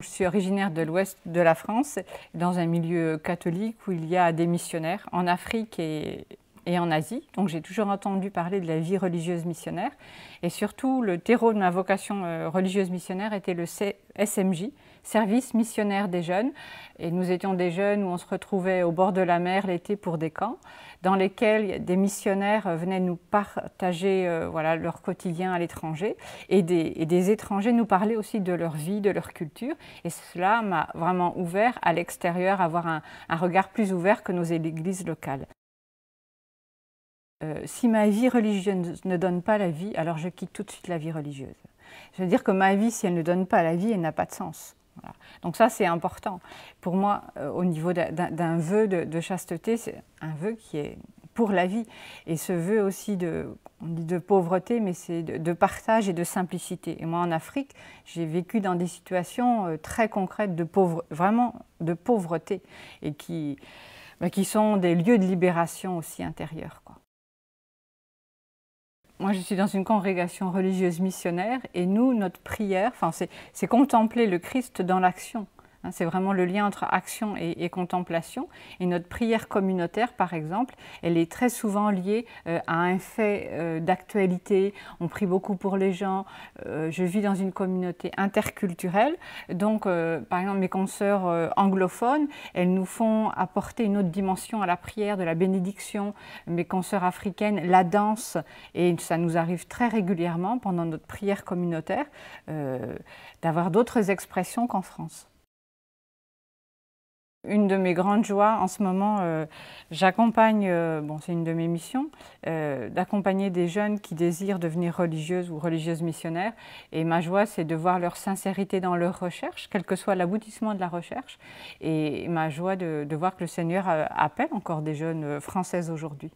Je suis originaire de l'ouest de la France, dans un milieu catholique où il y a des missionnaires en Afrique et en Asie. Donc j'ai toujours entendu parler de la vie religieuse missionnaire. Et surtout, le terreau de ma vocation religieuse missionnaire était le SMJ, Service missionnaire des jeunes. Et nous étions des jeunes où on se retrouvait au bord de la mer l'été pour des camps, dans lesquels des missionnaires venaient nous partager voilà, leur quotidien à l'étranger. Et des étrangers nous parlaient aussi de leur vie, de leur culture. Et cela m'a vraiment ouvert à l'extérieur, avoir un regard plus ouvert que nos églises locales. Si ma vie religieuse ne donne pas la vie, alors je quitte tout de suite la vie religieuse. Je veux dire que ma vie, si elle ne donne pas la vie, elle n'a pas de sens. Voilà. Donc ça, c'est important. Pour moi, au niveau d'un vœu de chasteté, c'est un vœu qui est pour la vie. Et ce vœu aussi on dit de pauvreté, mais c'est de partage et de simplicité. Et moi, en Afrique, j'ai vécu dans des situations très concrètes vraiment de pauvreté, et qui sont des lieux de libération aussi intérieure, quoi. Moi, je suis dans une congrégation religieuse missionnaire et nous, notre prière, c'est contempler le Christ dans l'action. C'est vraiment le lien entre action et contemplation. Et notre prière communautaire, par exemple, elle est très souvent liée à un fait d'actualité. On prie beaucoup pour les gens. Je vis dans une communauté interculturelle. Donc, par exemple, mes consoeurs anglophones, elles nous font apporter une autre dimension à la prière, de la bénédiction. Mes consoeurs africaines, la danse. Et ça nous arrive très régulièrement, pendant notre prière communautaire, d'avoir d'autres expressions qu'en France. Une de mes grandes joies en ce moment, j'accompagne, c'est une de mes missions, d'accompagner des jeunes qui désirent devenir religieuses ou religieuses missionnaires. Et ma joie, c'est de voir leur sincérité dans leur recherche, quel que soit l'aboutissement de la recherche. Et ma joie de voir que le Seigneur appelle encore des jeunes françaises aujourd'hui.